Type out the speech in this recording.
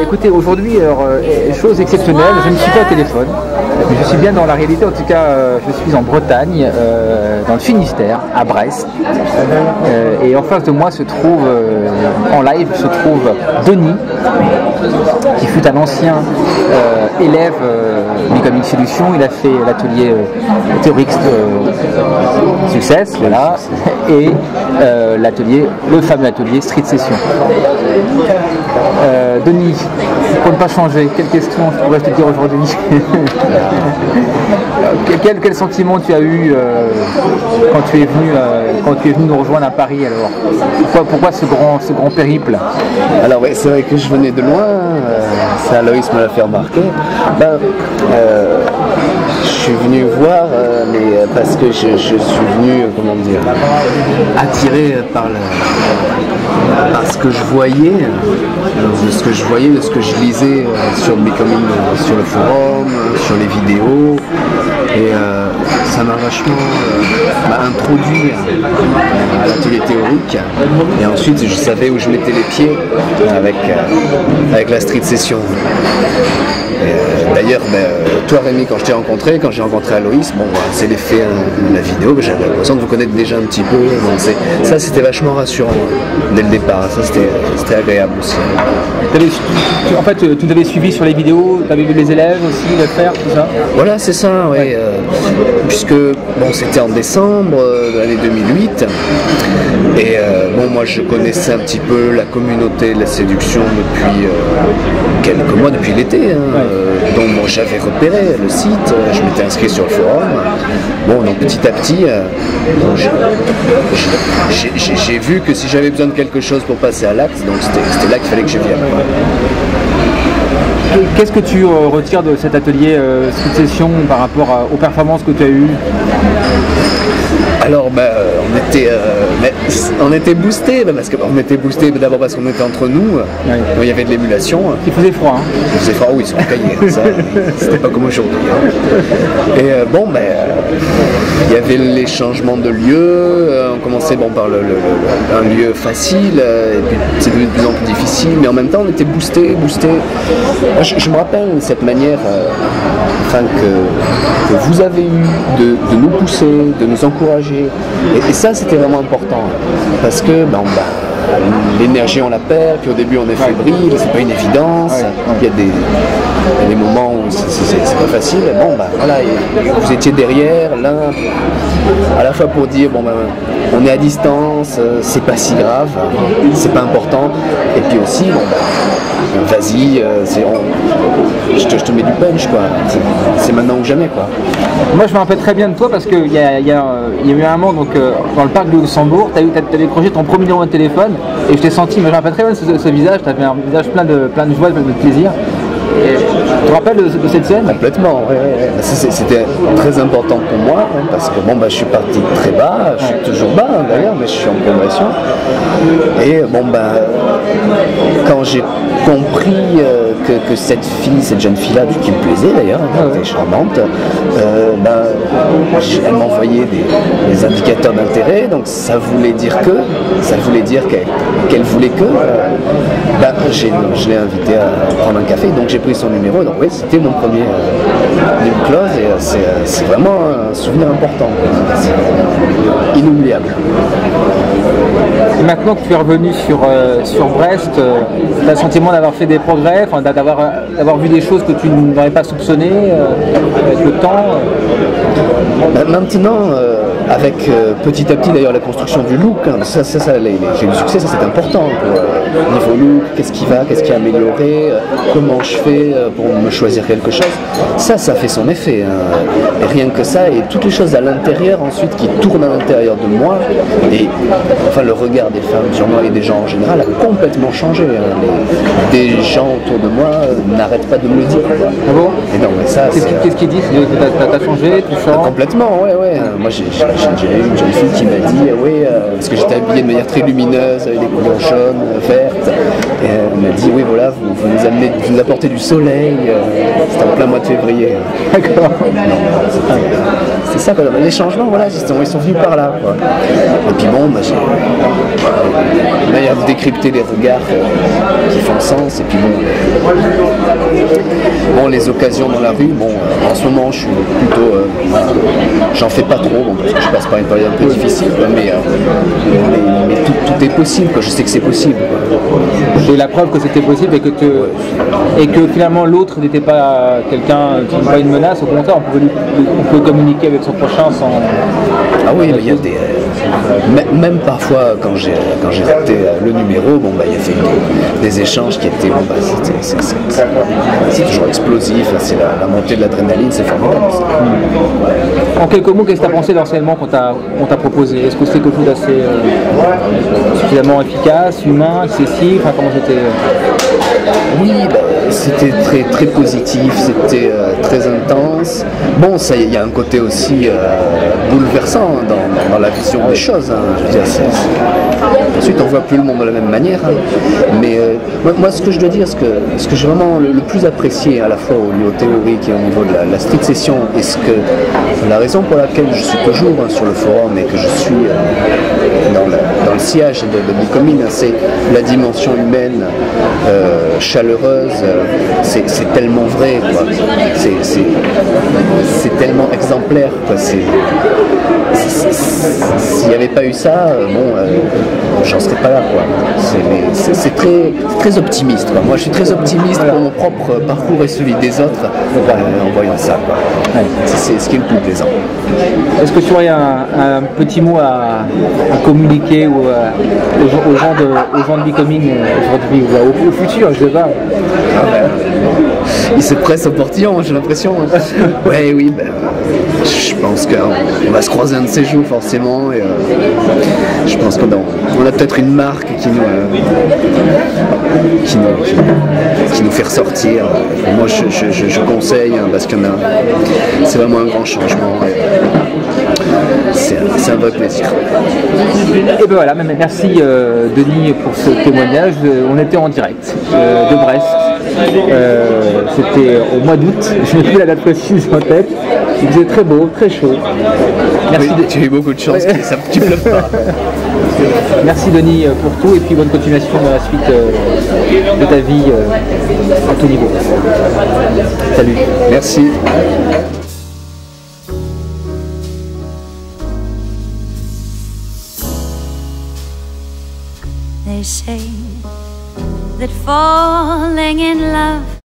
Écoutez, aujourd'hui, chose exceptionnelle, je ne suis pas au téléphone, mais je suis bien dans la réalité. En tout cas, je suis en Bretagne, dans le Finistère, à Brest, et en face de moi se trouve, en live, se trouve Denis, qui fut un ancien élève Becoming Solution. Il a fait l'atelier Theorix Success, voilà, et le fameux atelier Street Session. Denis, pour ne pas changer, quelle question pourrais-je te dire aujourd'hui? Quel sentiment tu as eu quand tu es venu nous rejoindre à Paris alors? Pourquoi ce grand périple? Alors oui, c'est vrai que je venais de loin, ça Aloïs me l'a fait remarquer. Je suis venu voir, mais parce que je suis venu, comment dire, attiré par ce que je voyais, de ce que je lisais sur Becoming, sur le forum, sur les vidéos, et ça m'a vachement introduit à l'atelier théorique, et ensuite je savais où je mettais les pieds avec la street session. D'ailleurs, toi Rémi, quand j'ai rencontré Aloïs, c'est l'effet de la vidéo, j'avais l'impression de vous connaître déjà un petit peu, donc ça c'était vachement rassurant dès le départ, ça c'était agréable aussi. En fait, tu t'avais suivi sur les vidéos, tu avais vu les élèves aussi le faire, tout ça? Voilà, c'est ça, oui. Ouais. Puisque c'était en décembre de l'année 2008, et moi je connaissais un petit peu la communauté de la séduction depuis quelques mois, depuis l'été, donc j'avais repéré le site, je m'étais inscrit sur le forum, donc petit à petit, j'ai vu que si j'avais besoin de quelque chose pour passer à l'acte, donc c'était là qu'il fallait que je vienne. Qu'est-ce que tu retires de cet atelier Street Session par rapport aux performances que tu as eues? Alors on était boostés, parce qu'on était boostés d'abord parce qu'on était entre nous, il y avait de l'émulation. Il faisait froid. Il faisait froid, oui, c'est cahier, ça, c'était pas comme aujourd'hui. Et il y avait les changements de lieu, on commençait par un lieu facile, et puis c'est devenu de plus en plus difficile, mais en même temps on était boostés. Je me rappelle cette manière que vous avez eu de nous pousser, de nous encourager, et ça c'était vraiment important, parce que l'énergie on la perd, puis au début on est fébrile, c'est pas une évidence, il y a des moments où c'est pas facile, et vous étiez derrière l'un à la fois pour dire on est à distance, c'est pas si grave, c'est pas important, et puis aussi vas-y, je te mets du punch, quoi. C'est maintenant ou jamais, quoi. Moi je me rappelle très bien de toi parce qu'il y a eu un moment dans le parc de Luxembourg, tu avais décroché ton premier numéro de téléphone et je t'ai senti, mais je me rappelle très bien de ce visage, tu avais un visage plein de joie, plein de plaisir. Et tu te rappelles de cette scène? Complètement, oui. C'était très important pour moi, parce que je suis parti très bas, je suis toujours bas d'ailleurs, mais je suis en progression. Et quand j'ai compris que cette jeune fille-là, qui me plaisait d'ailleurs, elle était charmante, elle m'envoyait des indicateurs d'intérêt, donc ça voulait dire qu'elle voulait que, je l'ai invitée à prendre un café, donc j'ai pris son numéro, donc oui, c'était mon premier name close, et c'est vraiment un souvenir important, c'est inoubliable. Et maintenant que tu es revenu sur Brest, tu as le sentiment d'avoir fait des progrès, d'avoir vu des choses que tu n'aurais pas soupçonnées avec le temps? Maintenant, avec petit à petit d'ailleurs la construction du look, j'ai eu du succès, ça c'est important. Niveau look, qu'est-ce qui a amélioré, comment je fais pour me choisir quelque chose, ça fait son effet. Et rien que ça, et toutes les choses à l'intérieur ensuite qui tournent à l'intérieur de moi, et le regard des femmes sur moi et des gens en général a complètement changé. Des gens autour de moi n'arrêtent pas de me le dire. Ah bon? Et non, mais ça, qu'est-ce qu'ils disent? T'as changé, tout ça? Complètement, ouais. Moi j'ai j'ai eu une jeune fille qui m'a dit oui, parce que j'étais habillé de manière très lumineuse, avec des couleurs jaunes, vertes, et elle m'a dit oui voilà, vous nous apportez du soleil, c'était en plein mois de février. D'accord. C'est ça, quoi. Les changements, voilà, ils sont venus par là, quoi. Et puis bon, j'ai une manière de décrypter les regards qui font sens, et puis bon, les occasions dans la rue, en ce moment je suis plutôt, j'en fais pas trop, parce que je passe par une période un peu difficile, quoi, mais tout est possible, quoi. Je sais que c'est possible, quoi. Et la preuve que c'était possible et que finalement l'autre n'était pas quelqu'un qui n'est pas une menace, au contraire, on peut communiquer avec son prochain sans... Ah oui, mais il y a des... même parfois quand j'ai raté le numéro, il y a fait des échanges qui étaient... c'est toujours explosif, c'est la montée de l'adrénaline, c'est formidable. En quelques mots, qu'est-ce que tu as pensé de l'enseignement qu'on t'a proposé? Est-ce que c'était quelque chose d'assez suffisamment efficace, humain, accessible? Enfin, comment c'était Oui, c'était très, très positif, c'était très intense. Bon, il y a un côté aussi bouleversant dans la vision des choses. Hein. Je veux dire, ensuite, on ne voit plus le monde de la même manière. Hein. Mais moi, ce que je dois dire, ce que j'ai vraiment le plus apprécié à la fois au niveau théorique et au niveau de la street session, et la raison pour laquelle je suis toujours sur le forum et que je suis dans le sillage de Becoming, c'est la dimension humaine, chaleureuse, c'est tellement vrai, quoi. C'est tellement exemplaire, quoi. S'il n'y avait pas eu ça, j'en serais pas là, quoi. C'est très optimiste, quoi. Moi, je suis très optimiste pour mon propre parcours et celui des autres en voyant ça, quoi. Ouais. C'est ce qui est le plus plaisant. Est-ce que tu aurais un petit mot à communiquer aux gens de Becoming aujourd'hui ou au futur, je sais pas. Ils se pressent au portillon, j'ai l'impression. Oui, je pense qu'on va se croiser un de ces jours forcément, et je pense qu'on a peut-être une marque qui nous fait ressortir. Et moi je conseille, parce que c'est vraiment un grand changement. C'est un vrai plaisir. Et ben voilà, merci Denis pour ce témoignage. On était en direct de Brest. C'était au mois d'août, je n'ai plus la date précise en tête. Il faisait très beau, très chaud. Merci. Oui, tu as eu beaucoup de chance, tu ne pleuves pas. Merci Denis pour tout, et puis bonne continuation dans la suite de ta vie à tout niveau. Salut. Merci. They say that falling in love